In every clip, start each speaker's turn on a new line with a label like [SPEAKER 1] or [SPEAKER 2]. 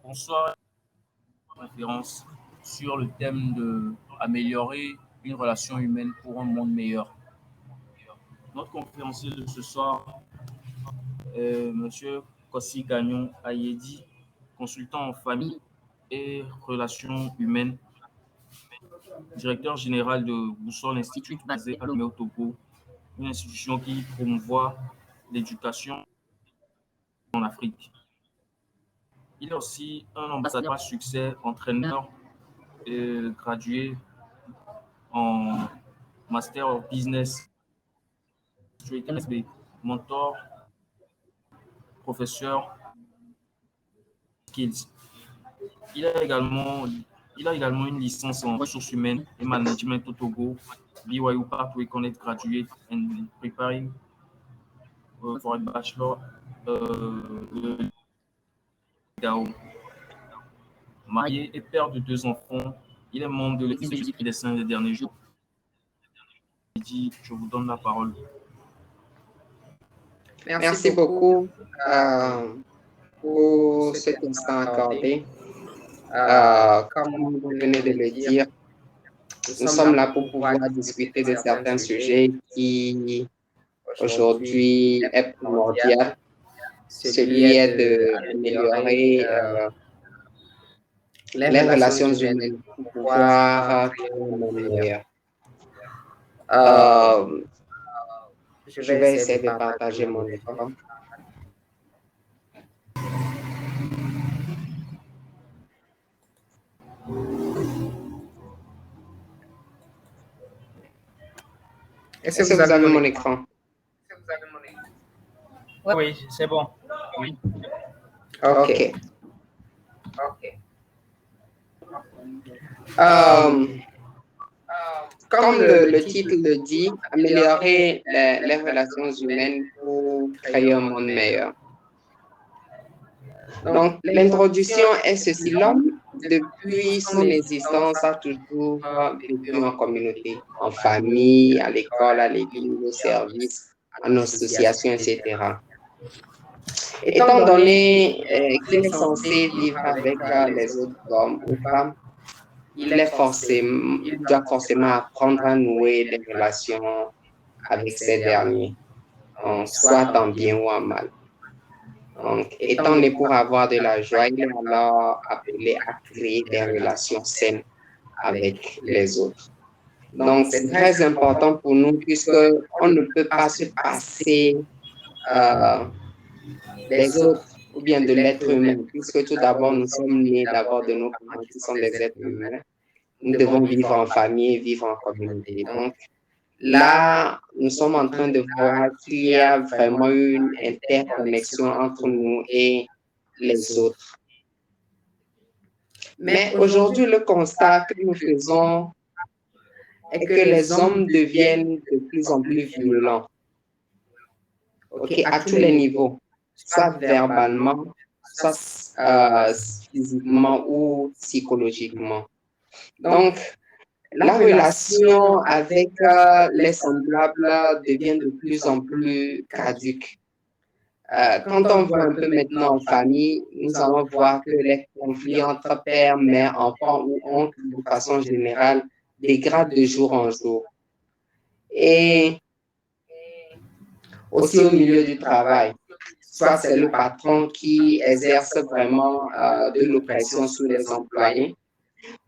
[SPEAKER 1] Bonsoir, conférence sur le thème de améliorer une relation humaine pour un monde meilleur. Notre conférencier de ce soir est Monsieur Kossi Gagnon Ayedi, consultant en famille et relations humaines, directeur général de Boussole Institute basé à Lomé au Togo, une institution qui promouvoit l'éducation en Afrique. Il est aussi un ambassadeur à succès, entraîneur et gradué en Master of Business, mentor, professeur, skills. Il a également, il a également une licence en ressources humaines et management au Togo, BYU Pathway Connect Graduate and Preparing for a Bachelor Gao. Marié et père de 2 enfants, il est membre de l'église Jésus des Saints des derniers jours. Je vous donne la parole.
[SPEAKER 2] Merci beaucoup pour cet instant accordé. Comme vous venez de le dire, nous sommes là pour pouvoir discuter de certains sujets qui aujourd'hui est primordial. Celui est d'améliorer les relations humaines pour pouvoir créer un monde meilleur. Je vais essayer de partager mon écran. Est-ce que vous avez mon écran?
[SPEAKER 3] Oui, c'est bon. Oui.
[SPEAKER 2] OK. Comme le titre le dit, améliorer les relations humaines pour créer un monde meilleur. Donc, l'introduction est ceci. L'homme, depuis son existence, a toujours vécu en communauté, en famille, à l'école, à l'église, au service, en association, etc. Étant donné qu'il est censé vivre avec les autres hommes ou femmes, il doit forcément apprendre à nouer des relations avec ces derniers, soit en bien ou en mal. Donc, étant né pour avoir de la joie, il est alors appelé à créer des relations saines avec les autres. Donc, c'est très important pour nous puisqu'on ne peut pas se passer des autres ou bien de l'être humain, puisque tout d'abord, nous sommes nés d'abord de nos parents qui sont des êtres humains. Nous devons vivre en famille, vivre en communauté. Donc, là, nous sommes en train de voir qu'il y a vraiment une interconnexion entre nous et les autres. Mais aujourd'hui, le constat que nous faisons est que les hommes deviennent de plus en plus violents, à tous les niveaux, soit verbalement, soit physiquement ou psychologiquement. Donc, la relation avec les semblables devient de plus en plus caduque. Quand on voit un peu maintenant en famille, nous allons voir que les conflits entre père, mère, enfant ou oncle, de façon générale, dégradent de jour en jour. Et aussi au milieu du travail, soit c'est le patron qui exerce vraiment de l'oppression sur les employés,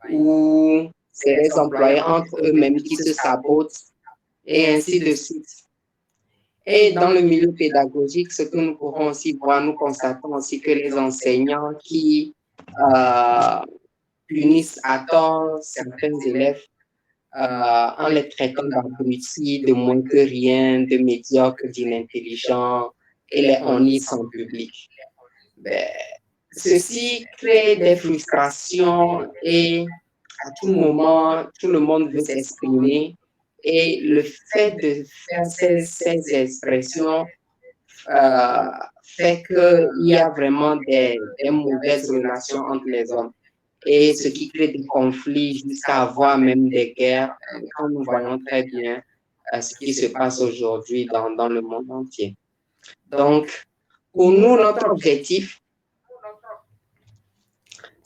[SPEAKER 2] ou c'est les employés entre eux-mêmes qui se sabotent, et ainsi de suite. Et dans le milieu pédagogique, ce que nous pourrons aussi voir, nous constatons aussi que les enseignants qui punissent à tort certains élèves en les traitant d'abrutis, de moins que rien, de médiocres, d'inintelligents, et les honnissent en public. Ceci crée des frustrations et à tout moment, tout le monde veut s'exprimer. Et le fait de faire ces expressions fait qu'il y a vraiment des mauvaises relations entre les hommes. Et ce qui crée des conflits jusqu'à avoir même des guerres, quand nous voyons très bien ce qui se passe aujourd'hui dans le monde entier. Donc, pour nous, notre objectif,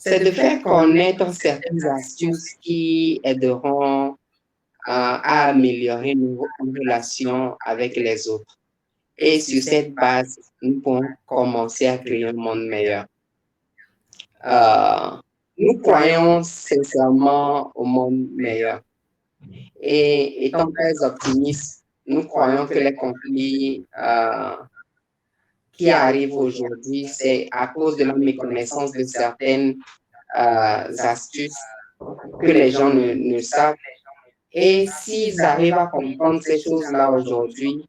[SPEAKER 2] c'est de faire connaître certaines astuces qui aideront à améliorer nos relations avec les autres. Et sur cette base, nous pouvons commencer à créer un monde meilleur. Nous croyons sincèrement au monde meilleur. Et étant très optimistes, nous croyons que les conflits qui arrivent aujourd'hui, c'est à cause de la méconnaissance de certaines astuces que les gens ne savent. Et s'ils arrivent à comprendre ces choses-là aujourd'hui,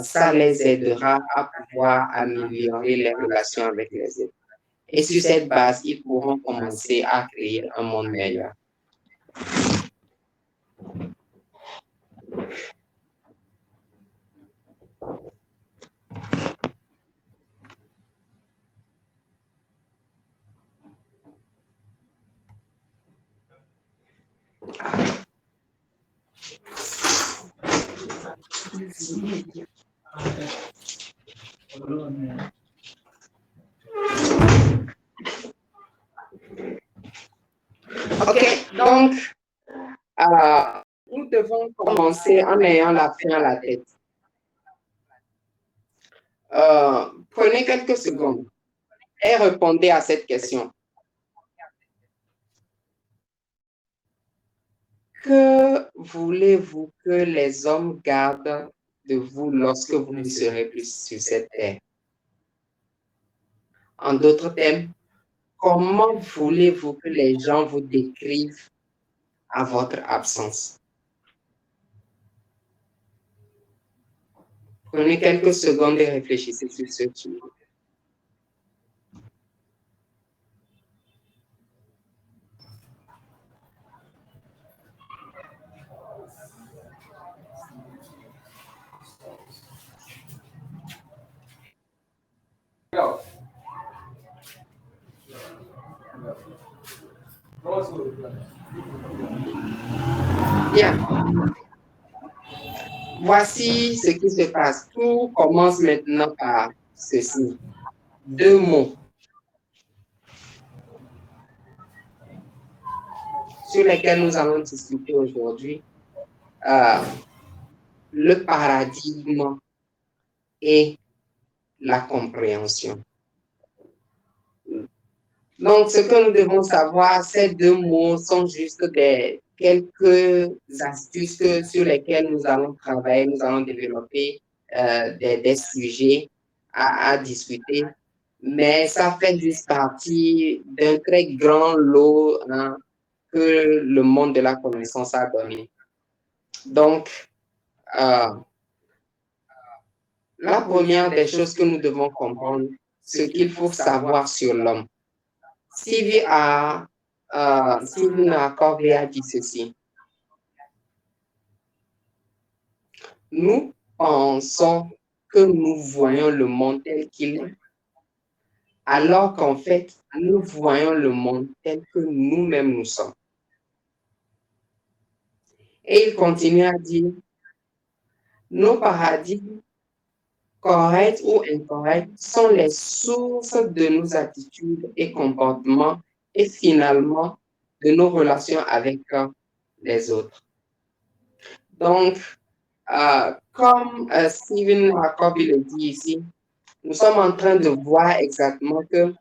[SPEAKER 2] ça les aidera à pouvoir améliorer les relations avec les autres. Et sur cette base, ils pourront commencer à créer un monde meilleur. OK, donc, nous devons commencer en ayant la fin à la tête. Prenez quelques secondes et répondez à cette question. Que voulez-vous que les hommes gardent de vous lorsque vous ne serez plus sur cette terre? En d'autres termes, comment voulez-vous que les gens vous décrivent à votre absence? Prenez quelques secondes et réfléchissez sur ce sujet. Bien. Voici ce qui se passe. Tout commence maintenant par ceci. 2 mots sur lesquels nous allons discuter aujourd'hui. Le paradigme et la compréhension. Donc, ce que nous devons savoir, ces 2 mots sont juste quelques astuces sur lesquelles nous allons travailler, nous allons développer des sujets à discuter, mais ça fait juste partie d'un très grand lot que le monde de la connaissance a donné. Donc, la première des choses que nous devons comprendre, ce qu'il faut savoir sur l'homme. Stephen Covey a dit ceci. Nous pensons que nous voyons le monde tel qu'il est, alors qu'en fait, nous voyons le monde tel que nous-mêmes nous sommes. Et il continue à dire, nos paradigmes, corrects ou incorrects, sont les sources de nos attitudes et comportements et finalement de nos relations avec les autres. Donc, comme Stephen Covey le dit ici, nous sommes en train de voir exactement que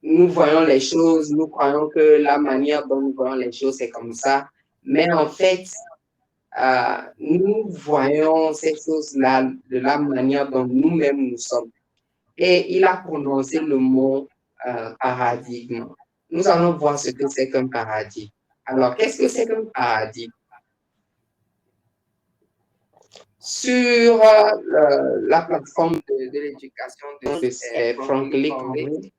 [SPEAKER 2] nous voyons les choses, nous croyons que la manière dont nous voyons les choses, c'est comme ça, mais en fait, nous voyons ces choses-là de la manière dont nous-mêmes nous sommes. Et il a prononcé le mot paradigme. Nous allons voir ce que c'est qu'un paradigme. Alors, qu'est-ce que c'est qu'un paradigme? Sur la plateforme de l'éducation de Franklin Covey,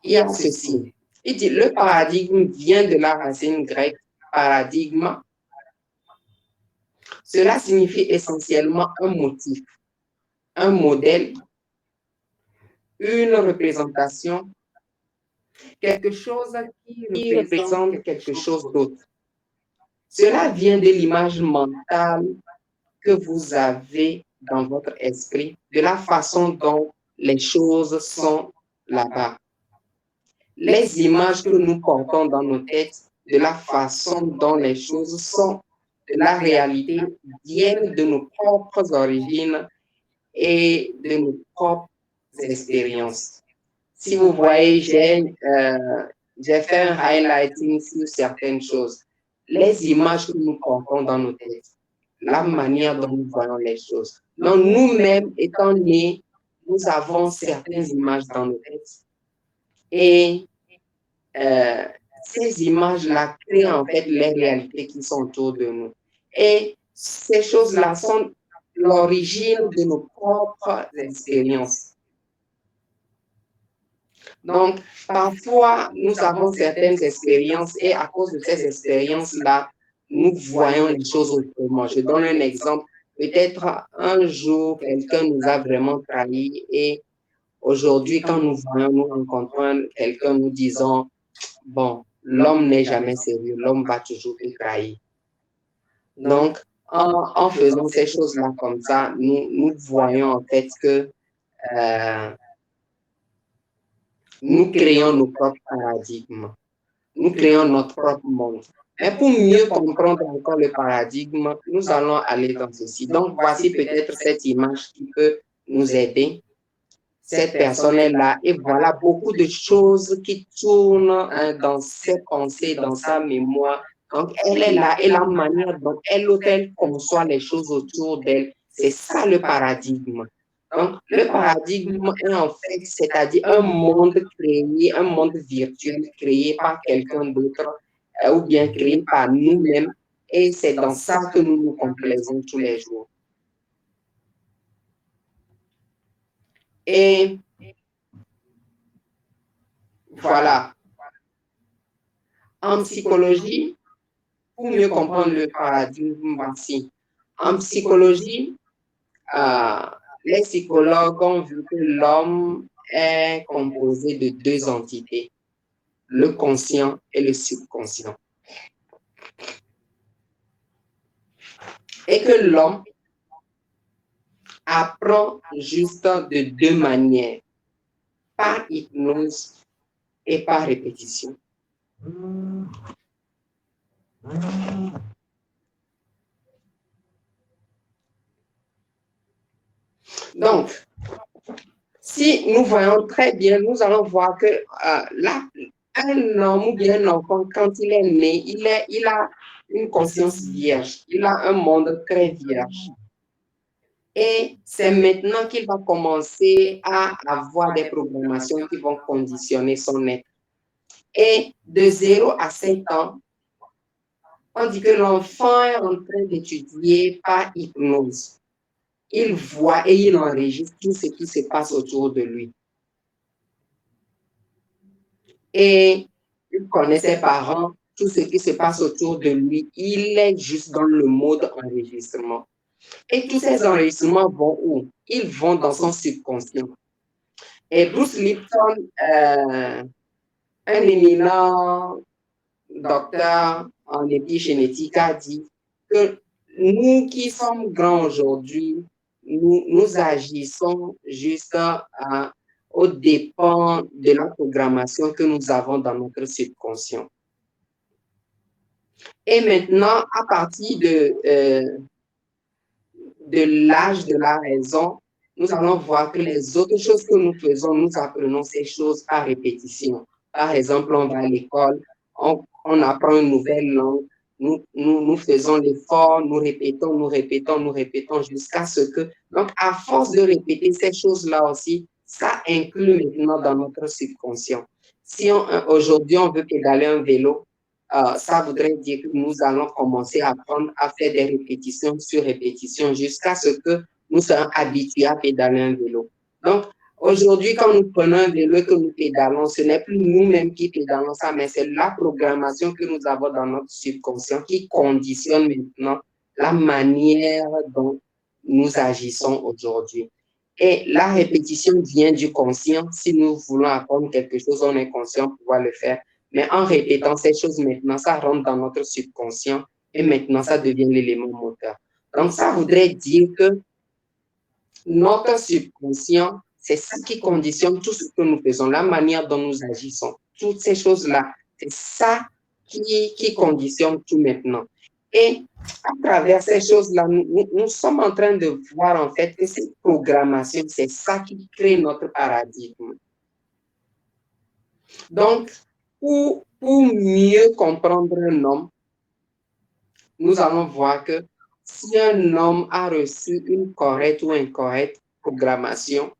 [SPEAKER 2] il y a ceci. Il dit, le paradigme vient de la racine grecque paradigma. Cela signifie essentiellement un motif, un modèle, une représentation, quelque chose qui représente quelque chose d'autre. Cela vient de l'image mentale que vous avez dans votre esprit, de la façon dont les choses sont là-bas. les images que nous portons dans nos têtes, de la façon dont les choses sont, de la réalité, viennent de nos propres origines et de nos propres expériences. Si vous voyez, j'ai fait un highlighting sur certaines choses. Les images que nous portons dans nos têtes, la manière dont nous voyons les choses. Donc, nous-mêmes, étant nés, nous avons certaines images dans nos têtes. Et ces images-là créent en fait les réalités qui sont autour de nous. Et ces choses-là sont l'origine de nos propres expériences. Donc, parfois, nous avons certaines expériences et à cause de ces expériences-là, nous voyons les choses autrement. Je donne un exemple. Peut-être un jour, quelqu'un nous a vraiment trahi et aujourd'hui, quand nous voyons, nous rencontrons quelqu'un, nous disons, bon, l'homme n'est jamais sérieux, l'homme va toujours te trahir. Donc, en faisant ces choses-là comme ça, nous voyons en fait que nous créons nos propres paradigmes. Nous créons notre propre monde. Mais pour mieux comprendre encore le paradigme, nous allons aller dans ceci. Donc, voici peut-être cette image qui peut nous aider. Cette personne est là et voilà beaucoup de choses qui tournent dans ses pensées, dans sa mémoire. Donc, elle est là et la manière dont elle conçoit les choses autour d'elle, c'est ça le paradigme. Donc, le paradigme est en fait, c'est-à-dire un monde créé, un monde virtuel créé par quelqu'un d'autre ou bien créé par nous-mêmes. Et c'est dans ça que nous nous complaisons tous les jours. Et voilà. En psychologie, pour mieux comprendre le paradigme, voici. En psychologie, les psychologues ont vu que l'homme est composé de deux entités, le conscient et le subconscient. Et que l'homme apprend juste de deux manières, par hypnose et par répétition. Donc, si nous voyons très bien, nous allons voir que un homme ou bien un enfant, quand il est né, il a une conscience vierge, il a un monde très vierge. Et c'est maintenant qu'il va commencer à avoir des programmations qui vont conditionner son être. Et de 0 à 7 ans, on dit que l'enfant est en train d'étudier par hypnose. Il voit et il enregistre tout ce qui se passe autour de lui. Et il connaît ses parents, tout ce qui se passe autour de lui. Il est juste dans le mode enregistrement. Et tous ces enregistrements vont où? Ils vont dans son subconscient. Et Bruce Lipton, un éminent docteur en épigénétique, a dit que nous qui sommes grands aujourd'hui, nous agissons juste aux dépens de la programmation que nous avons dans notre subconscient. Et maintenant, à partir de l'âge de la raison, nous allons voir que les autres choses que nous faisons, nous apprenons ces choses par répétition. Par exemple, on va à l'école, on apprend une nouvelle langue, nous faisons l'effort, nous répétons jusqu'à ce que... Donc, à force de répéter ces choses-là aussi, ça inclut maintenant dans notre subconscient. Si aujourd'hui, on veut pédaler un vélo, ça voudrait dire que nous allons commencer à apprendre à faire des répétitions sur répétitions jusqu'à ce que nous soyons habitués à pédaler un vélo. Donc, aujourd'hui, quand nous prenons un vélo et que nous pédalons, ce n'est plus nous-mêmes qui pédalons ça, mais c'est la programmation que nous avons dans notre subconscient qui conditionne maintenant la manière dont nous agissons aujourd'hui. Et la répétition vient du conscient. Si nous voulons apprendre quelque chose, on est conscient pour pouvoir le faire. Mais en répétant ces choses maintenant, ça rentre dans notre subconscient et maintenant, ça devient l'élément moteur. Donc, ça voudrait dire que notre subconscient, c'est ça qui conditionne tout ce que nous faisons, la manière dont nous agissons. toutes ces choses-là. C'est ça qui conditionne tout maintenant. Et à travers ces choses-là, nous sommes en train de voir en fait que cette programmation, c'est ça qui crée notre paradigme. Donc, pour mieux comprendre un homme, nous allons voir que si un homme a reçu une correcte ou incorrecte programmation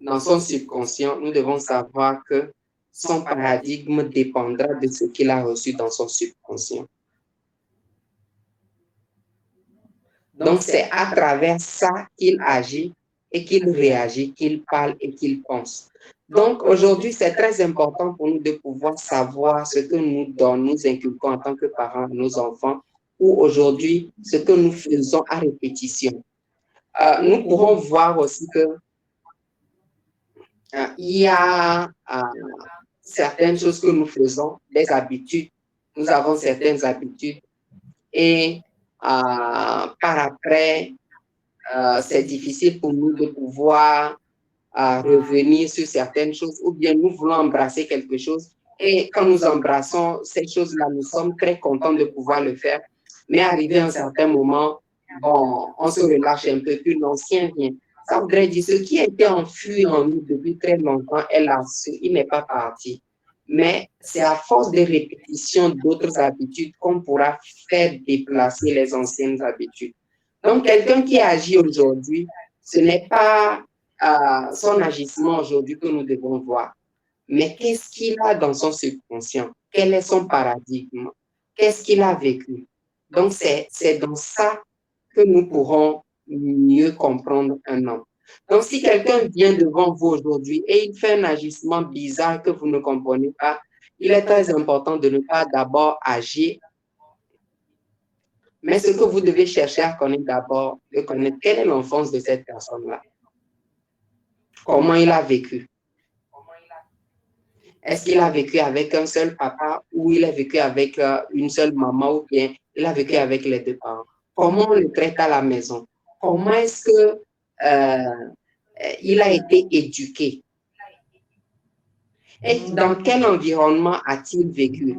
[SPEAKER 2] dans son subconscient, nous devons savoir que son paradigme dépendra de ce qu'il a reçu dans son subconscient. Donc, c'est à travers ça qu'il agit et qu'il réagit, qu'il parle et qu'il pense. Donc, aujourd'hui, c'est très important pour nous de pouvoir savoir ce que nous inculquons en tant que parents à nos enfants, ou aujourd'hui, ce que nous faisons à répétition. Nous pourrons voir aussi que il y a certaines choses que nous faisons, des habitudes. Nous avons certaines habitudes et par après, c'est difficile pour nous de pouvoir revenir sur certaines choses, ou bien nous voulons embrasser quelque chose et quand nous embrassons ces choses-là, nous sommes très contents de pouvoir le faire, mais arrivé à un certain moment, bon, on se relâche un peu, puis l'ancien vient. Ça voudrait dire ce qui a été enfui en nous depuis très longtemps est là, il n'est pas parti. Mais c'est à force de répétition d'autres habitudes qu'on pourra faire déplacer les anciennes habitudes. Donc, quelqu'un qui agit aujourd'hui, ce n'est pas son agissement aujourd'hui que nous devons voir. Mais qu'est-ce qu'il a dans son subconscient? Quel est son paradigme? Qu'est-ce qu'il a vécu? Donc, c'est dans ça que nous pourrons mieux comprendre un homme. Donc, si quelqu'un vient devant vous aujourd'hui et il fait un agissement bizarre que vous ne comprenez pas, il est très important de ne pas d'abord agir. Mais ce que vous devez chercher à connaître d'abord, de connaître quelle est l'enfance de cette personne-là. Comment il a vécu? Est-ce qu'il a vécu avec un seul papa ou il a vécu avec une seule maman ou bien il a vécu avec les deux parents? Comment on le traite à la maison? Comment est-ce que il a été éduqué? Et dans quel environnement a-t-il vécu?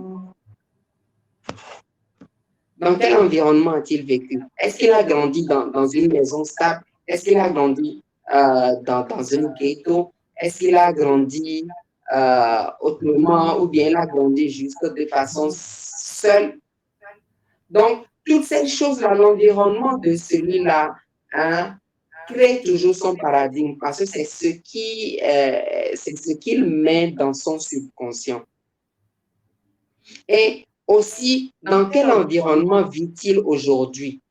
[SPEAKER 2] Dans quel environnement a-t-il vécu? Est-ce qu'il a grandi dans une maison stable? Est-ce qu'il a grandi dans un ghetto? Est-ce qu'il a grandi autrement ou bien il a grandi juste de façon seule? Donc, toutes ces choses-là, l'environnement de celui-là crée toujours son paradigme parce que c'est ce qu'il met dans son subconscient. Et aussi, dans quel environnement vit-il aujourd'hui?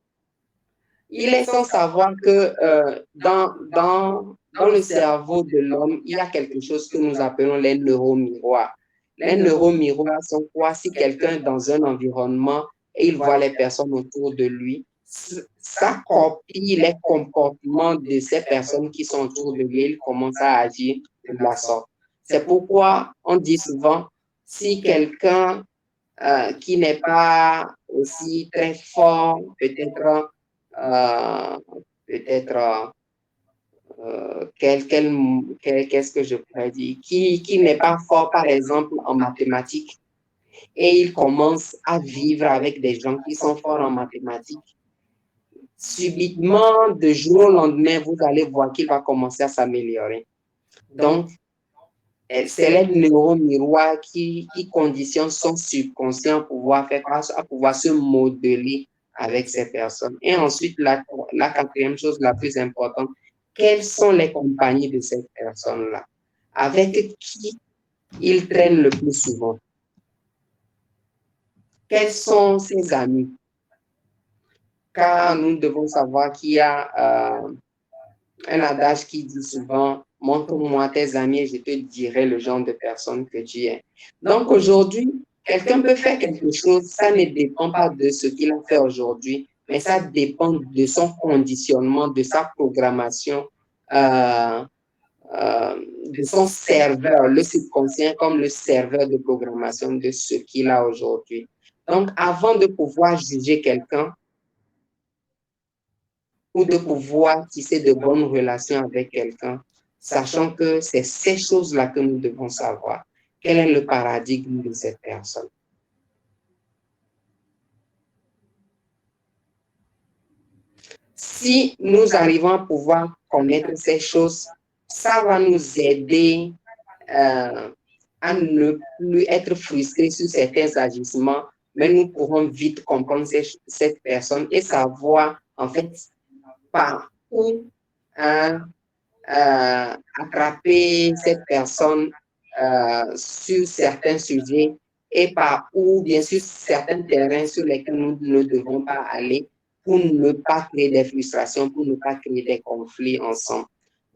[SPEAKER 2] Il est sans savoir que dans le cerveau de l'homme, il y a quelque chose que nous appelons les neuromiroirs. Les neuromiroirs sont quoi? Si quelqu'un est dans un environnement et il voit les personnes autour de lui, ça copie les comportements de ces personnes qui sont autour de lui, il commence à agir de la sorte. C'est pourquoi on dit souvent, si quelqu'un qui n'est pas aussi très fort, peut-être qu'est-ce que je pourrais dire, qui n'est pas fort, par exemple, en mathématiques, et il commence à vivre avec des gens qui sont forts en mathématiques, subitement, de jour au lendemain, vous allez voir qu'il va commencer à s'améliorer. Donc, c'est les neuromiroirs qui conditionnent son subconscient à pouvoir se modeler avec ces personnes. Et ensuite, la quatrième chose la plus importante, quelles sont les compagnies de cette personne-là? Avec qui il traîne le plus souvent? Quels sont ses amis? Car nous devons savoir qu'il y a un adage qui dit souvent, montre-moi tes amis et je te dirai le genre de personne que tu es. Donc aujourd'hui, quelqu'un peut faire quelque chose, ça ne dépend pas de ce qu'il a fait aujourd'hui, mais ça dépend de son conditionnement, de sa programmation, de son serveur, le subconscient comme le serveur de programmation de ce qu'il a aujourd'hui. Donc avant de pouvoir juger quelqu'un, ou de pouvoir tisser de bonnes relations avec quelqu'un, sachant que c'est ces choses-là que nous devons savoir. quel est le paradigme de cette personne. Si nous arrivons à pouvoir connaître ces choses, ça va nous aider à ne plus être frustrés sur certains agissements, mais nous pourrons vite comprendre cette personne et savoir en fait par où attraper cette personne sur certains sujets et par où, bien sûr, certains terrains sur lesquels nous ne devons pas aller pour ne pas créer des frustrations, pour ne pas créer des conflits ensemble.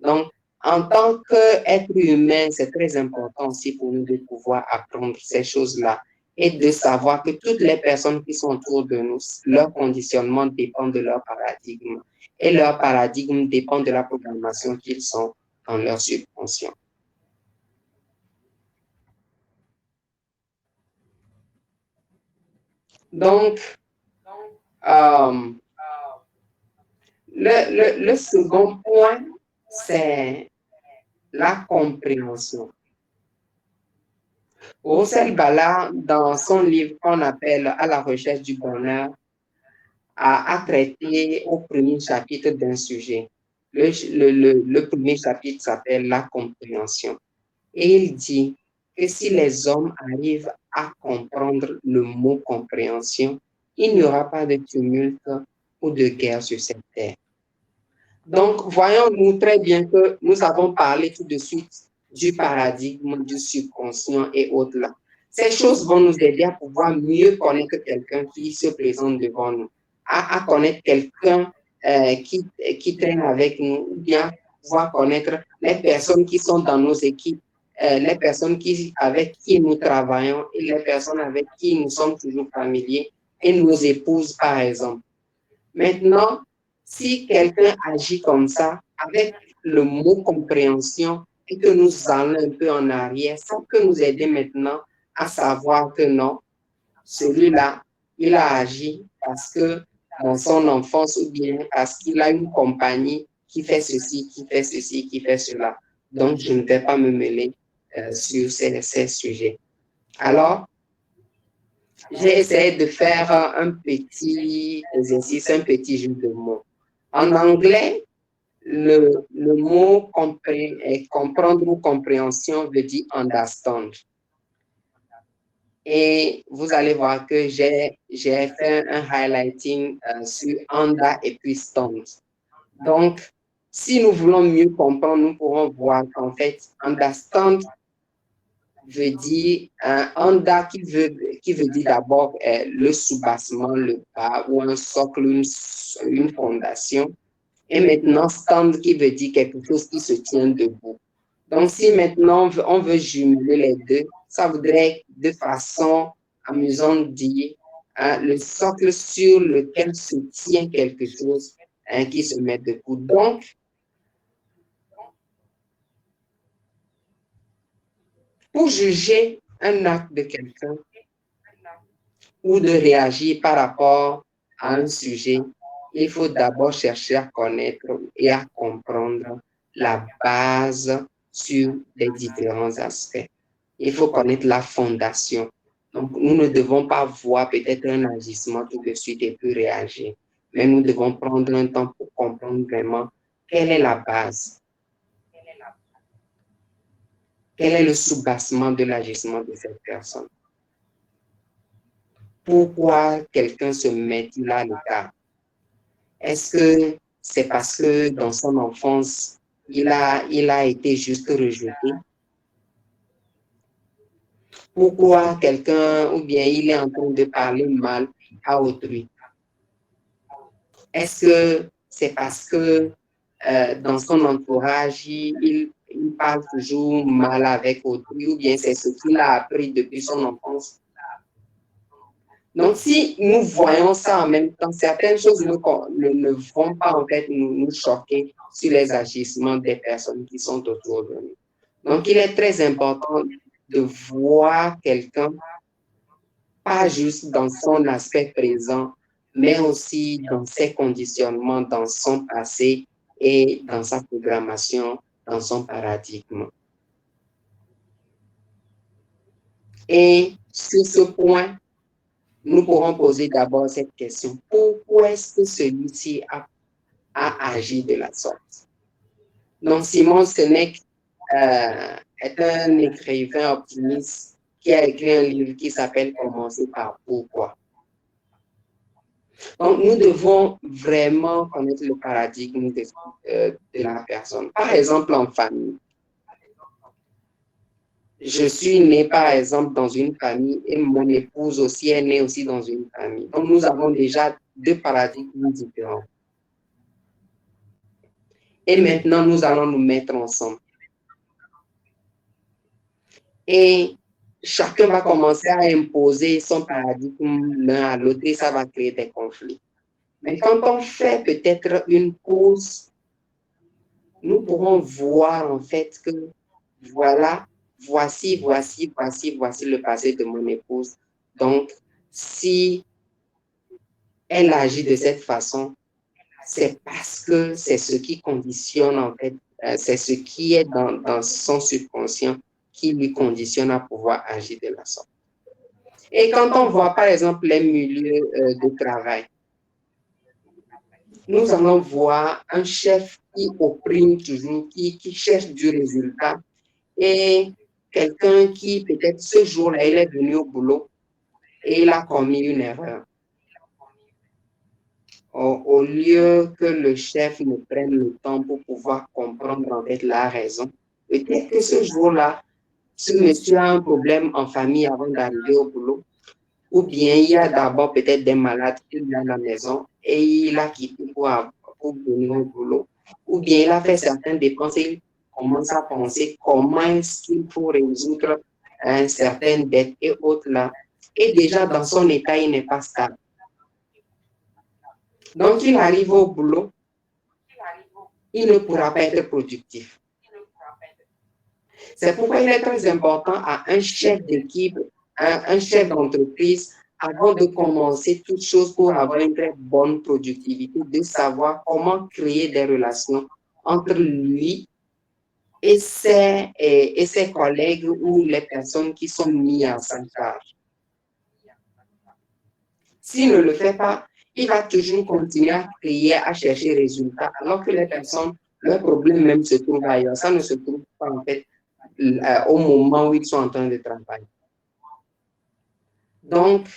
[SPEAKER 2] Donc, en tant qu'être humain, c'est très important aussi pour nous de pouvoir apprendre ces choses-là et de savoir que toutes les personnes qui sont autour de nous, leur conditionnement dépend de leur paradigme. Et leur paradigme dépend de la programmation qu'ils sont dans leur subconscient. Donc, le second point, c'est la compréhension. Roussel Ballard, dans son livre qu'on appelle À la recherche du bonheur, a traité au premier chapitre d'un sujet. Le premier chapitre s'appelle La compréhension. Et il dit que si les hommes arrivent à comprendre le mot compréhension, il n'y aura pas de tumulte ou de guerre sur cette terre. Donc, voyons-nous très bien que nous avons parlé tout de suite du paradigme, du subconscient et autres là. Ces choses vont nous aider à pouvoir mieux connaître quelqu'un qui se présente devant nous, à connaître quelqu'un qui traîne avec nous, ou bien pouvoir connaître les personnes qui sont dans nos équipes, les personnes avec qui nous travaillons et les personnes avec qui nous sommes toujours familiers et nos épouses, par exemple. Maintenant, si quelqu'un agit comme ça, avec le mot compréhension, et que nous allons un peu en arrière, ça peut nous aider maintenant à savoir que non, celui-là, il a agi parce que dans son enfance ou bien parce qu'il a une compagnie qui fait ceci, qui fait ceci, qui fait cela. Donc, je ne vais pas me mêler sur ces sujets. Alors, j'ai essayé de faire un petit exercice, un petit jeu de mots. En anglais, le mot comprendre ou compréhension veut dire understand. Et vous allez voir que j'ai fait un highlighting sur under et puis stand. Donc, si nous voulons mieux comprendre, nous pourrons voir qu'en fait, understand veut dire under qui veut dire d'abord le soubassement, le bas ou un socle, une fondation. Et maintenant, stand qui veut dire quelque chose qui se tient debout. Donc, si maintenant on veut jumeler les deux, ça voudrait de façon amusante dire le socle sur lequel se tient quelque chose qui se met debout. Donc, pour juger un acte de quelqu'un ou de réagir par rapport à un sujet, il faut d'abord chercher à connaître et à comprendre la base sur les différents aspects. Il faut connaître la fondation. Donc, nous ne devons pas voir peut-être un agissement tout de suite et puis réagir, mais nous devons prendre un temps pour comprendre vraiment quelle est la base. Quel est le soubassement de l'agissement de cette personne? Pourquoi quelqu'un se met-il à l'écart? Est-ce que c'est parce que dans son enfance, il a été juste rejeté? Pourquoi quelqu'un, ou bien il est en train de parler mal à autrui? Est-ce que c'est parce que dans son entourage, il parle toujours mal avec autrui, ou bien c'est ce qu'il a appris depuis son enfance? Donc, si nous voyons ça en même temps, certaines choses ne vont pas en fait nous choquer sur les agissements des personnes qui sont autour de nous. Donc, il est très important de voir quelqu'un, pas juste dans son aspect présent, mais aussi dans ses conditionnements, dans son passé et dans sa programmation, dans son paradigme. Et sur ce point, nous pourrons poser d'abord cette question. Pourquoi est-ce que celui-ci a agi de la sorte? Donc, Simon Sinek est un écrivain optimiste qui a écrit un livre qui s'appelle Commencer par pourquoi. Donc, nous devons vraiment connaître le paradigme de la personne. Par exemple, en famille. Je suis né, par exemple, dans une famille et mon épouse aussi est née aussi dans une famille. Donc, nous avons déjà deux paradigmes différents. Et maintenant, nous allons nous mettre ensemble. Et chacun va commencer à imposer son paradigme l'un à l'autre et ça va créer des conflits. Mais quand on fait peut-être une pause, nous pourrons voir en fait que voilà, voici le passé de mon épouse. Donc, si elle agit de cette façon, c'est parce que c'est ce qui conditionne en fait, c'est ce qui est dans son subconscient qui lui conditionne à pouvoir agir de la sorte. Et quand on voit par exemple les milieux de travail, nous allons voir un chef qui opprime toujours, qui cherche du résultat et quelqu'un qui peut-être ce jour-là, il est venu au boulot et il a commis une erreur. Au lieu que le chef ne prenne le temps pour pouvoir comprendre en fait la raison, peut-être que ce jour-là, ce monsieur a un problème en famille avant d'arriver au boulot, ou bien il y a d'abord peut-être des malades qui viennent à la maison et il a quitté pour venir au boulot, ou bien il a fait certaines dépenses et il commence à penser comment est-ce qu'il faut résoudre certaines dettes et autres là. Et déjà dans son état, il n'est pas stable. Donc, il arrive au boulot, il ne pourra pas être productif. C'est pourquoi il est très important à un chef d'équipe, un chef d'entreprise, avant de commencer toute chose pour avoir une très bonne productivité, de savoir comment créer des relations entre lui et ses collègues ou les personnes qui sont mises en sa charge. S'il ne le fait pas, il va toujours continuer à créer, à chercher résultats, alors que les personnes, leurs problèmes même se trouvent ailleurs. Ça ne se trouve pas en fait au moment où ils sont en train de travailler. Donc,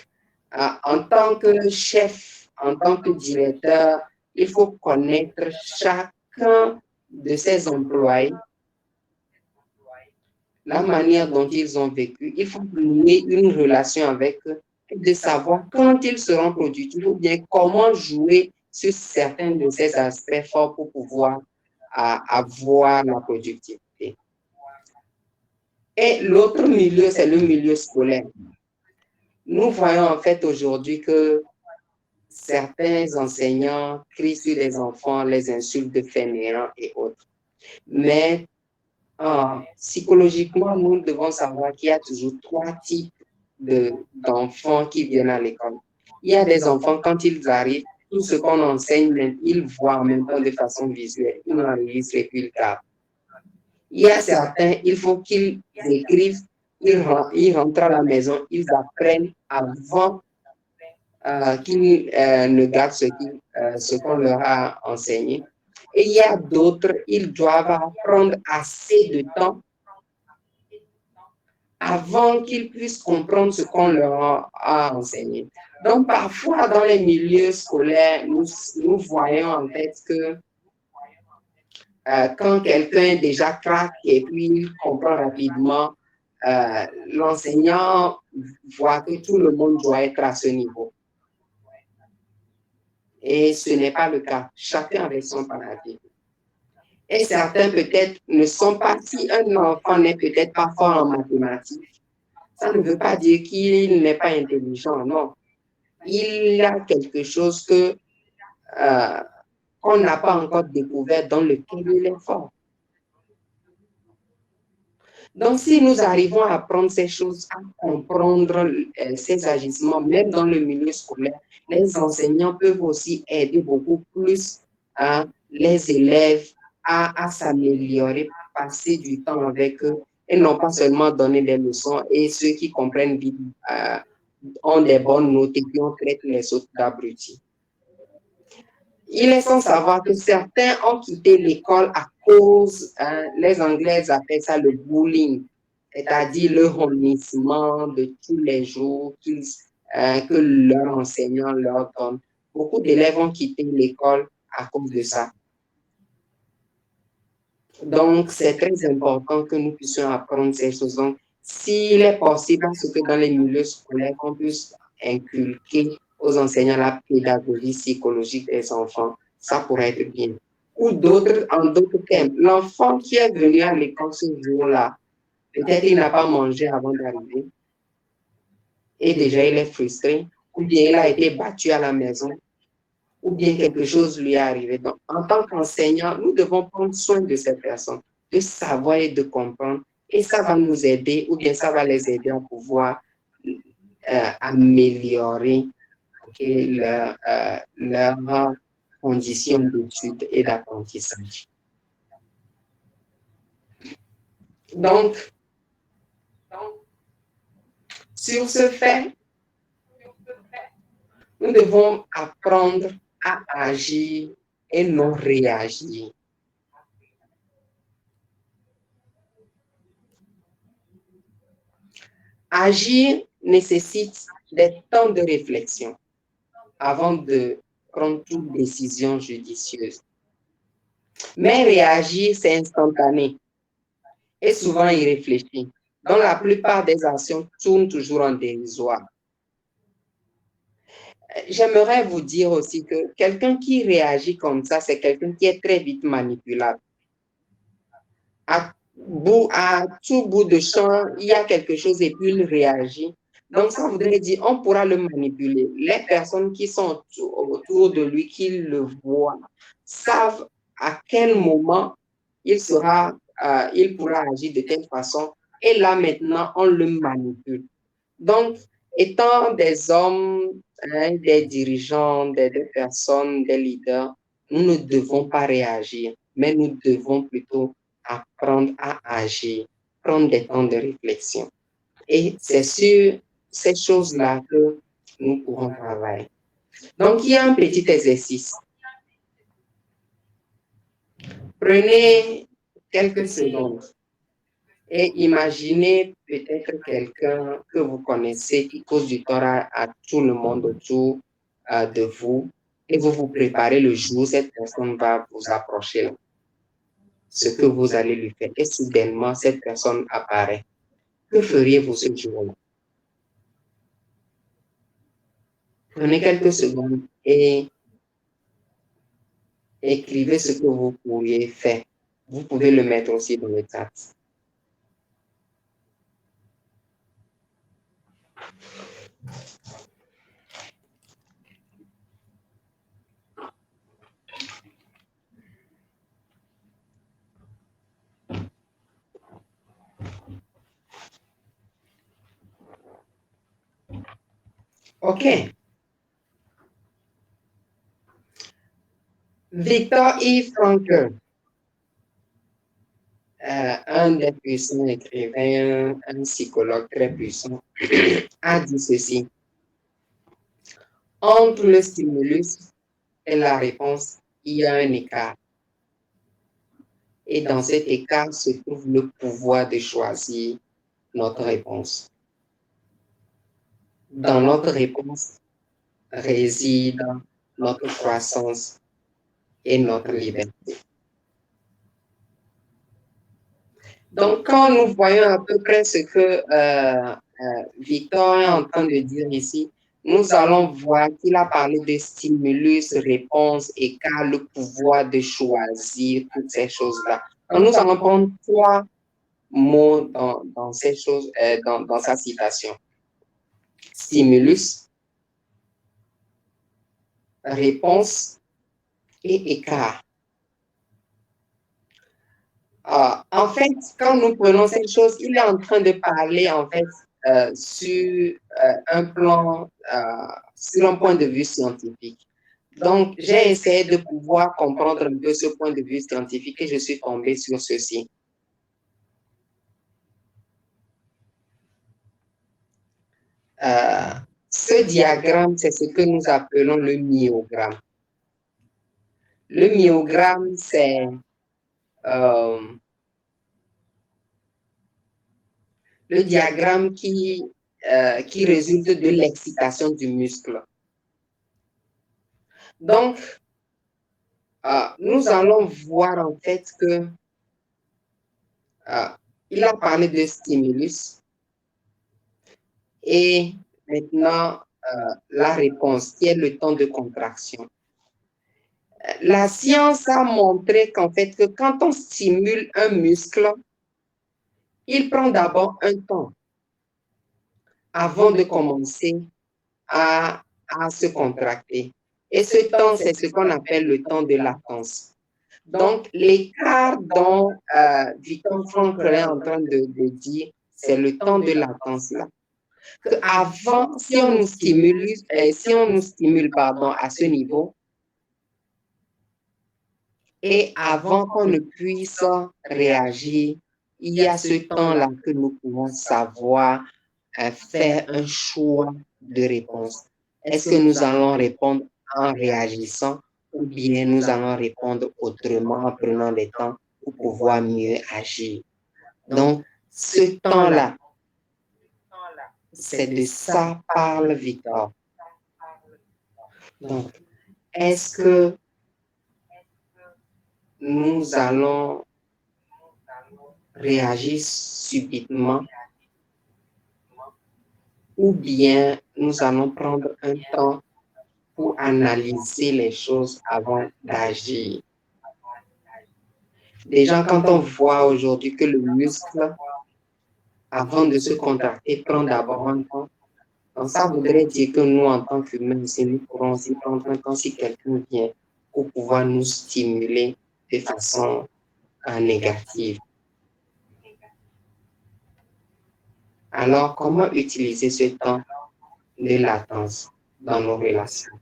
[SPEAKER 2] en tant que chef, en tant que directeur, il faut connaître chacun de ses employés, la manière dont ils ont vécu. Il faut nouer une relation avec eux, de savoir quand ils seront productifs ou bien comment jouer sur certains de ces aspects forts pour pouvoir avoir la productivité. Et l'autre milieu, c'est le milieu scolaire. Nous voyons en fait aujourd'hui que certains enseignants crient sur les enfants, les insultes de fainéants et autres. Mais psychologiquement, nous devons savoir qu'il y a toujours trois types d'enfants qui viennent à l'école. Il y a des enfants, quand ils arrivent, tout ce qu'on enseigne, ils voient en même temps de façon visuelle, ils enregistrent et puis ils gardent. Il y a certains, il faut qu'ils écrivent, ils rentrent à la maison, ils apprennent avant qu'ils ne gardent ce qu'on leur a enseigné. Et il y a d'autres, ils doivent apprendre assez de temps avant qu'ils puissent comprendre ce qu'on leur a enseigné. Donc, parfois, dans les milieux scolaires, nous voyons en fait que quand quelqu'un déjà craque et puis il comprend rapidement, l'enseignant voit que tout le monde doit être à ce niveau. Et ce n'est pas le cas. Chacun avec son paradigme. Et certains peut-être ne sont pas, si un enfant n'est peut-être pas fort en mathématiques, ça ne veut pas dire qu'il n'est pas intelligent, non. Il y a quelque chose qu'on n'a pas encore découvert dans lequel il est fort. Donc, si nous arrivons à apprendre ces choses, à comprendre ces agissements, même dans le milieu scolaire, les enseignants peuvent aussi aider beaucoup plus les élèves à s'améliorer, passer du temps avec eux et non pas seulement donner des leçons, et ceux qui comprennent vite ont des bonnes notes et puis on traite les autres d'abrutis. Il est sans savoir que certains ont quitté l'école à cause, les Anglais appellent ça le bullying, c'est-à-dire le honnissement de tous les jours que leur enseignant leur donne. Beaucoup d'élèves ont quitté l'école à cause de ça. Donc, c'est très important que nous puissions apprendre ces choses. Donc, s'il est possible, ce que dans les milieux scolaires, qu'on puisse inculquer aux enseignants la pédagogie psychologique des enfants, ça pourrait être bien. Ou en d'autres termes, l'enfant qui est venu à l'école ce jour-là, peut-être il n'a pas mangé avant d'arriver, et déjà il est frustré, ou bien il a été battu à la maison, ou bien quelque chose lui est arrivé. Donc, en tant qu'enseignant, nous devons prendre soin de ces personnes, de savoir et de comprendre, et ça va nous aider, ou bien ça va les aider à pouvoir améliorer leurs conditions d'études et d'apprentissage. Donc, sur ce fait, nous devons apprendre à agir et non réagir. Agir nécessite des temps de réflexion avant de prendre toute décision judicieuse. Mais réagir, c'est instantané et souvent irréfléchi. Donc, la plupart des actions tournent toujours en dérisoire. J'aimerais vous dire aussi que quelqu'un qui réagit comme ça, c'est quelqu'un qui est très vite manipulable. À tout bout de champ, il y a quelque chose et puis il réagit. Donc, ça voudrait dire on pourra le manipuler. Les personnes qui sont autour de lui, qui le voient, savent à quel moment il pourra agir de telle façon. Et là, maintenant, on le manipule. Donc, étant des hommes, des dirigeants, des personnes, des leaders, nous ne devons pas réagir, mais nous devons plutôt apprendre à agir, prendre des temps de réflexion. Et c'est sur ces choses-là que nous pourrons travailler. Donc, il y a un petit exercice. Prenez quelques secondes et imaginez peut-être quelqu'un que vous connaissez qui cause du tort à tout le monde autour de vous et vous vous préparez le jour où cette personne va vous approcher là. Ce que vous allez lui faire et soudainement cette personne apparaît. Que feriez-vous ce jour-là? Prenez quelques secondes et écrivez ce que vous pourriez faire. Vous pouvez le mettre aussi dans le chat. OK. Victor Yves Frankl, un des puissants écrivains, un psychologue très puissant, a dit ceci. Entre le stimulus et la réponse, il y a un écart. Et dans cet écart se trouve le pouvoir de choisir notre réponse. Dans notre réponse réside notre croissance et notre liberté. Donc, quand nous voyons à peu près ce que Victor est en train de dire ici, nous allons voir qu'il a parlé de stimulus, réponse, écart, le pouvoir de choisir toutes ces choses-là. Donc, nous allons prendre 3 mots dans ces choses, dans sa citation. Stimulus, réponse et écart. En fait, quand nous prenons cette chose, il est en train de parler en fait sur un plan, sur un point de vue scientifique. Donc, j'ai essayé de pouvoir comprendre un peu ce point de vue scientifique et je suis tombé sur ceci. Ce diagramme, c'est ce que nous appelons le myogramme. Le myogramme, c'est le diagramme qui résulte de l'excitation du muscle. Donc, nous allons voir en fait que il a parlé de stimulus et maintenant la réponse qui est le temps de contraction. La science a montré qu'en fait que quand on stimule un muscle, il prend d'abord un temps avant de commencer à se contracter. Et ce temps, c'est ce qu'on appelle le temps de latence. Donc, l'écart dont Victor Frankl est en train de dire, c'est le temps de latence là. Avant, si on nous stimule, à ce niveau, et avant qu'on ne puisse réagir, il y a ce temps-là que nous pouvons savoir faire un choix de réponse. Est-ce que nous allons répondre en réagissant ou bien nous allons répondre autrement en prenant des temps pour pouvoir mieux agir? Donc, ce temps-là, c'est de ça parle Victor. Donc, est-ce que nous allons réagir subitement ou bien nous allons prendre un temps pour analyser les choses avant d'agir? Déjà, quand on voit aujourd'hui que le muscle, avant de se contracter, prend d'abord un temps, donc ça voudrait dire que nous, en tant qu'humains, nous pourrons aussi prendre un temps si quelqu'un vient pour pouvoir nous stimuler de façon négative. Alors, comment utiliser ce temps de latence dans nos relations?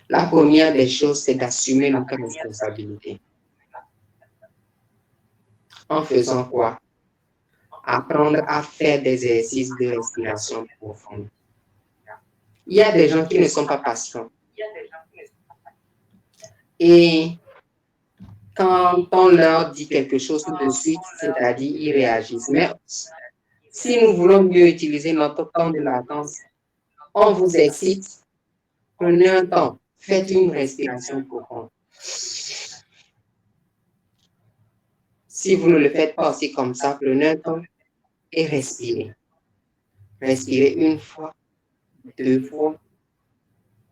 [SPEAKER 2] La première des choses, c'est d'assumer notre responsabilité. En faisant quoi? Apprendre à faire des exercices de respiration profonde. Il y a des gens qui ne sont pas patients. Et quand on leur dit quelque chose tout de suite, c'est-à-dire ils réagissent. Mais si nous voulons mieux utiliser notre temps de latence, on vous excite, prenez un temps, faites une respiration profonde. Si vous ne le faites pas aussi comme ça, prenez un temps et respirez. Respirez une fois, 2 fois,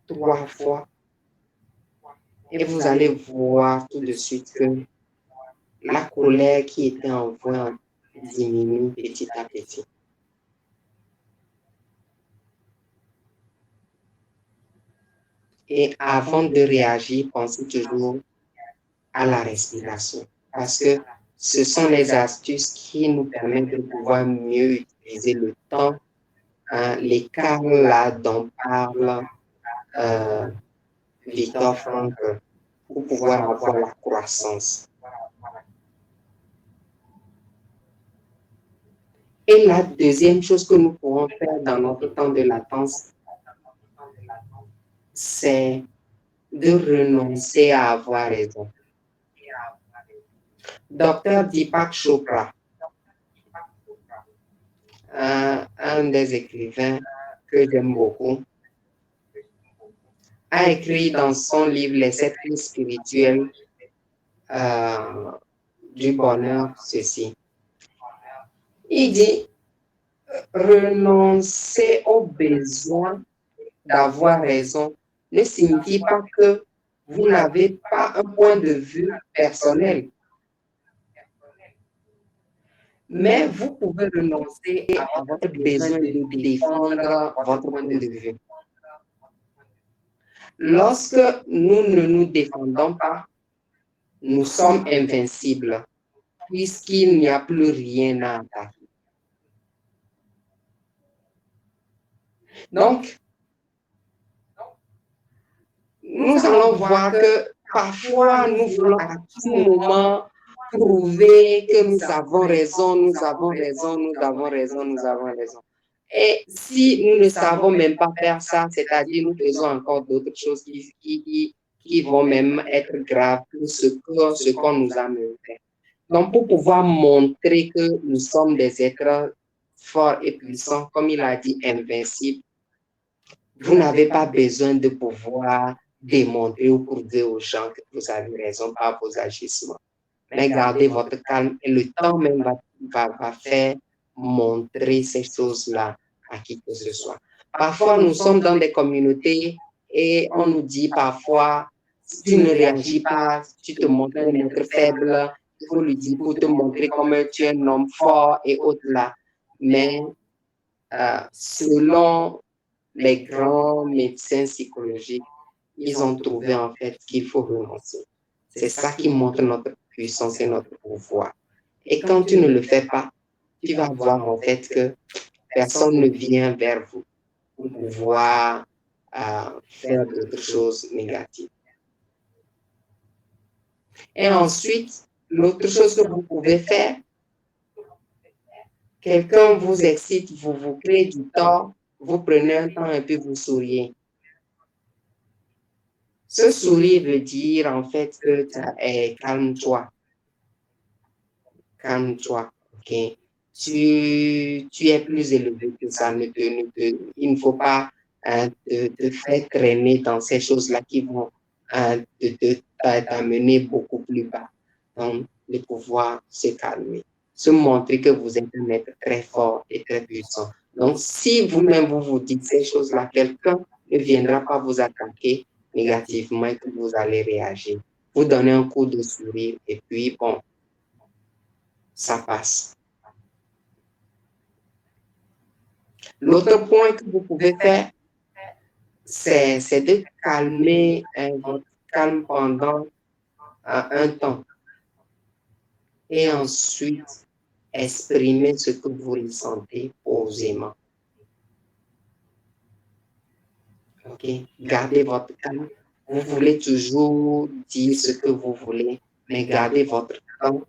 [SPEAKER 2] 3 fois. Et vous allez voir tout de suite que la colère qui était en vous diminue petit à petit. Et avant de réagir, pensez toujours à la respiration. Parce que ce sont les astuces qui nous permettent de pouvoir mieux utiliser le temps, l'écart là dont parle Victor Frankl, pour pouvoir avoir la croissance. Et la deuxième chose que nous pouvons faire dans notre temps de latence, c'est de renoncer à avoir raison. Docteur Deepak Chopra, un des écrivains que j'aime beaucoup, a écrit dans son livre Les 7 clés spirituelles du bonheur ceci. Il dit renoncer au besoin d'avoir raison ne signifie pas que vous n'avez pas un point de vue personnel. Mais vous pouvez renoncer à votre besoin de défendre votre point de vue. Lorsque nous ne nous défendons pas, nous sommes invincibles, puisqu'il n'y a plus rien à attaquer. Donc, nous allons voir que parfois nous voulons à tout moment prouver que nous avons raison, nous avons raison, nous avons raison, nous avons raison. Et si nous ne savons même pas faire ça, c'est-à-dire nous faisons encore d'autres choses qui vont même être graves pour ce qu'on nous a même fait. Donc, pour pouvoir montrer que nous sommes des êtres forts et puissants, comme il a dit, invincibles, vous n'avez pas besoin de pouvoir démontrer ou prouver aux gens que vous avez raison par vos agissements. Mais gardez votre calme et le temps même va faire montrer ces choses-là à qui que ce soit. Parfois, nous sommes dans des communautés et on nous dit parfois, si tu ne réagis pas, tu te montres un être faible, il faut lui dire pour te montrer comme tu es un homme fort et autres là. Mais selon les grands médecins psychologiques, ils ont trouvé en fait qu'il faut renoncer. C'est ça qui montre notre puissance et notre pouvoir. Et quand tu ne le fais pas, tu vas voir en fait que personne ne vient vers vous pour pouvoir faire d'autres choses négatives. Et ensuite, l'autre chose que vous pouvez faire, quelqu'un vous excite, vous créez du tort, vous prenez un temps et puis vous souriez. Ce sourire veut dire en fait que calme-toi. Calme-toi, ok? Tu es plus élevé que ça. Il ne faut pas te faire traîner dans ces choses-là qui vont t'amener beaucoup plus bas. Donc, le pouvoir se calmer. Se montrer que vous êtes un être très fort et très puissant. Donc, si vous-même vous dites ces choses-là, quelqu'un ne viendra pas vous attaquer négativement et que vous allez réagir. Vous donnez un coup de sourire et puis, bon, ça passe. L'autre point que vous pouvez faire, c'est de calmer votre calme pendant un temps. Et ensuite, exprimer ce que vous ressentez posément. Ok? Gardez votre calme. Vous voulez toujours dire ce que vous voulez, mais gardez votre calme.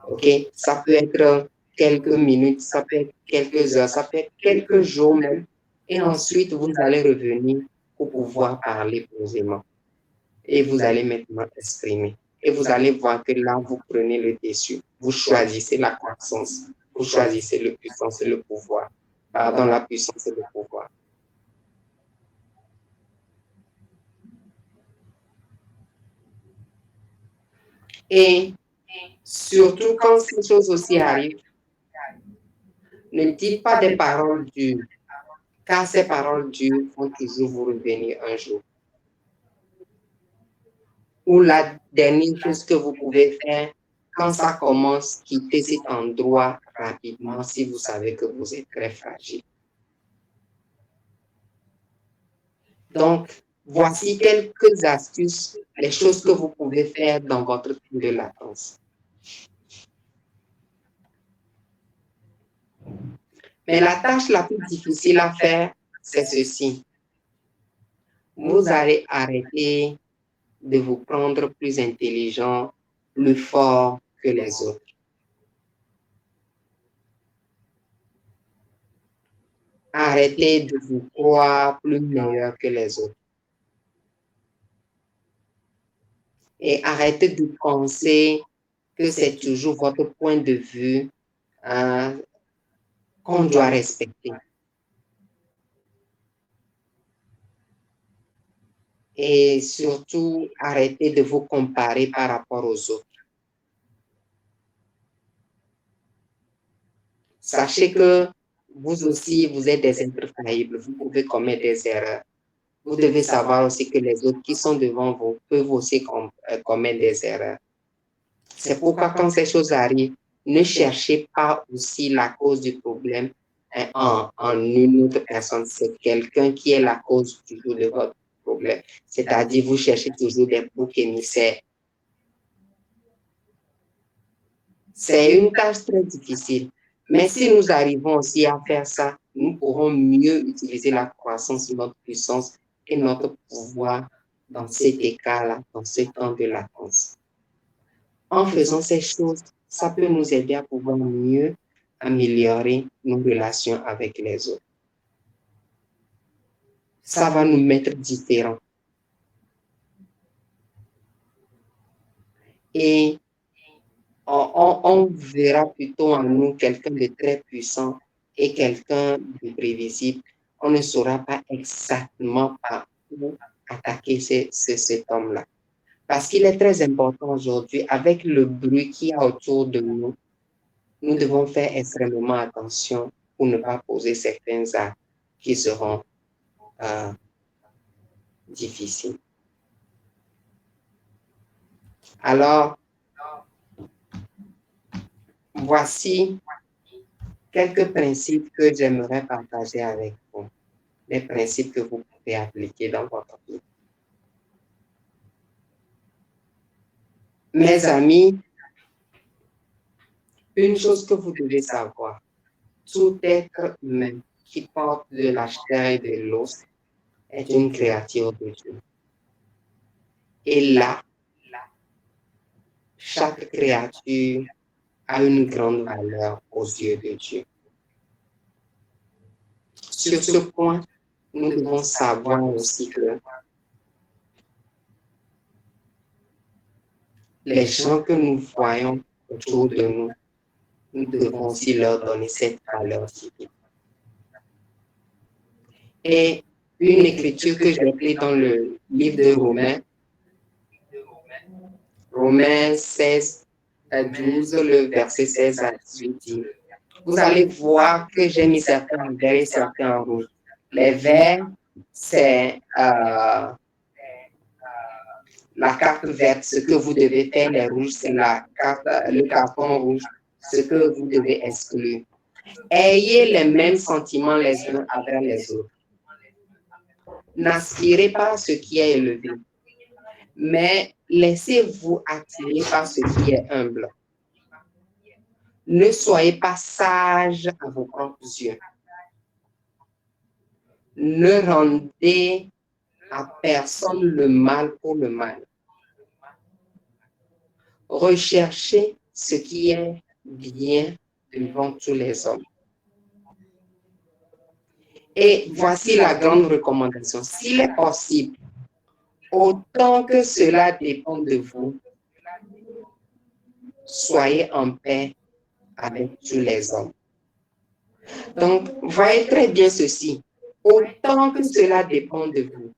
[SPEAKER 2] Ok? Ça peut être quelques minutes, ça peut être quelques heures, ça peut être quelques jours même. Et ensuite, vous allez revenir pour pouvoir parler posément. Et vous allez maintenant exprimer. Et vous allez voir que là, vous prenez le dessus. Vous choisissez la croissance. Vous choisissez la puissance et le pouvoir. Pardon, la puissance et le pouvoir. Et surtout quand ces choses aussi arrivent, ne dites pas des paroles dures, car ces paroles dures vont toujours vous revenir un jour. Ou la dernière chose que vous pouvez faire, quand ça commence, quittez cet endroit rapidement si vous savez que vous êtes très fragile. Donc, voici quelques astuces, les choses que vous pouvez faire dans votre temps de latence. Mais la tâche la plus difficile à faire, c'est ceci. Vous allez arrêter de vous prendre plus intelligent, plus fort que les autres. Arrêtez de vous croire plus meilleur que les autres. Et arrêtez de penser que c'est toujours votre point de vue qu'on doit respecter. Et surtout, arrêtez de vous comparer par rapport aux autres. Sachez que vous aussi, vous êtes des êtres faillibles. Vous pouvez commettre des erreurs. Vous devez savoir aussi que les autres qui sont devant vous peuvent aussi commettre des erreurs. C'est pourquoi quand ces choses arrivent, ne cherchez pas aussi la cause du problème en une autre personne. C'est quelqu'un qui est la cause toujours de votre problème. C'est-à-dire, vous cherchez toujours des boucs émissaires. C'est une tâche très difficile. Mais si nous arrivons aussi à faire ça, nous pourrons mieux utiliser la croissance, notre puissance et notre pouvoir dans cet écart-là, dans ce temps de latence. En faisant ces choses, ça peut nous aider à pouvoir mieux améliorer nos relations avec les autres. Ça va nous mettre différents. Et on verra plutôt en nous quelqu'un de très puissant et quelqu'un de prévisible. On ne saura pas exactement par où attaquer cet homme-là. Parce qu'il est très important aujourd'hui, avec le bruit qu'il y a autour de nous, nous devons faire extrêmement attention pour ne pas poser certains actes qui seront difficiles. Alors, voici quelques principes que j'aimerais partager avec vous. Les principes que vous pouvez appliquer dans votre vie. Mes amis, une chose que vous devez savoir, tout être humain qui porte de la chair et de l'os est une créature de Dieu. Et là, chaque créature a une grande valeur aux yeux de Dieu. Sur ce point, nous devons savoir aussi que les gens que nous voyons autour de nous, nous devons aussi leur donner cette valeur divine. Et une écriture que j'ai prise dans le livre de Romains 16 à 12, le verset 16 à 18 dit, vous allez voir que j'ai mis certains en vert et certains en rouge. Les verts, c'est la carte verte, ce que vous devez faire. Les rouges, c'est le carton rouge, ce que vous devez exclure. Ayez les mêmes sentiments les uns envers les autres. N'aspirez pas à ce qui est élevé, mais laissez-vous attirer par ce qui est humble. Ne soyez pas sages à vos propres yeux. Ne rendez à personne le mal pour le mal. Recherchez ce qui est bien devant tous les hommes. Et voici la grande recommandation. S'il est possible, autant que cela dépend de vous, soyez en paix avec tous les hommes. Donc, voyez très bien ceci. Autant que cela dépend de vous.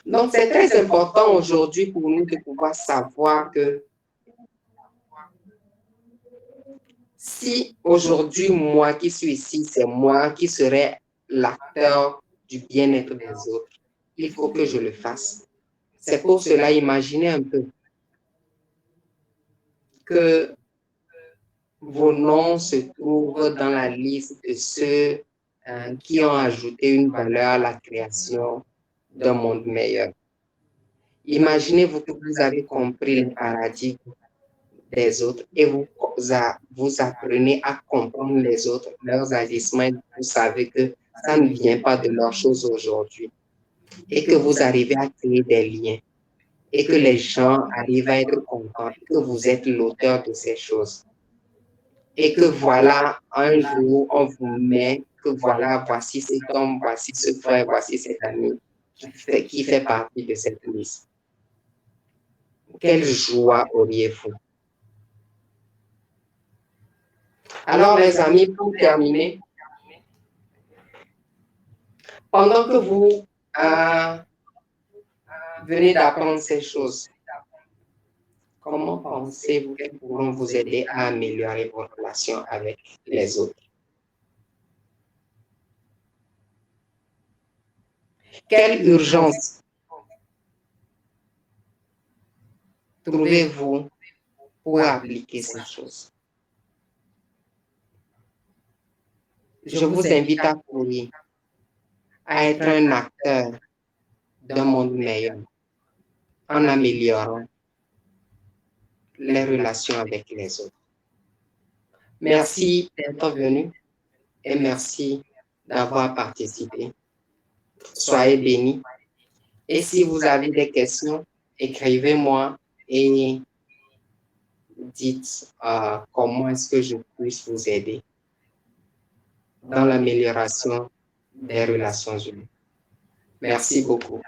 [SPEAKER 2] Donc, c'est très important aujourd'hui pour nous de pouvoir savoir que si aujourd'hui, moi qui suis ici, c'est moi qui serai l'acteur du bien-être des autres, il faut que je le fasse. C'est pour cela, imaginez un peu que vos noms se trouvent dans la liste de ceux qui ont ajouté une valeur à la création d'un monde meilleur. Imaginez-vous que vous avez compris le paradigme des autres et vous apprenez à comprendre les autres, leurs agissements. Vous savez que ça ne vient pas de leurs choses aujourd'hui et que vous arrivez à créer des liens et que les gens arrivent à être contents et que vous êtes l'auteur de ces choses. Et que voilà, un jour, on vous met que voilà, voici cet homme, voici ce frère, voici cet ami qui fait partie de cette liste. Quelle joie auriez-vous? Alors, mes amis, pour terminer, pendant que vous venez d'apprendre ces choses, comment pensez-vous qu'elles pourront vous aider à améliorer vos relations avec les autres? Quelle urgence trouvez-vous pour appliquer ces choses? Je vous invite à courir, à être un acteur d'un monde meilleur en améliorant les relations avec les autres. Merci d'être venu et merci d'avoir participé. Soyez bénis. Et si vous avez des questions, écrivez-moi et dites comment est-ce que je puisse vous aider dans l'amélioration des relations humaines. Merci beaucoup.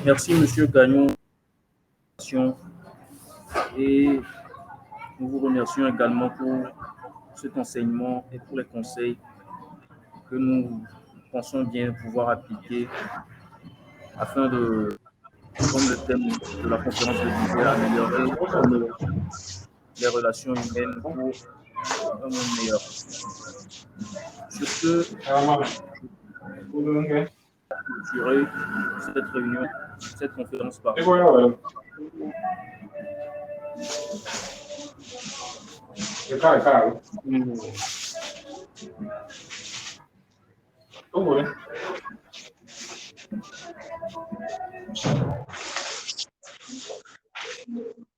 [SPEAKER 1] Merci, Monsieur Gagnon. Et nous vous remercions également pour cet enseignement et pour les conseils que nous pensons bien pouvoir appliquer afin de, comme le thème de la conférence le disait, améliorer les relations humaines pour un monde meilleur. Sur ce, clôturer cette réunion, cette conférence par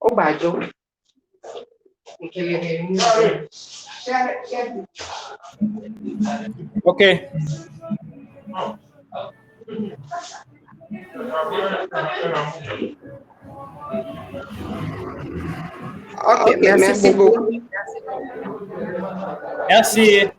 [SPEAKER 2] Obajo.
[SPEAKER 3] Ok.
[SPEAKER 2] Ok, merci beaucoup.
[SPEAKER 3] Merci.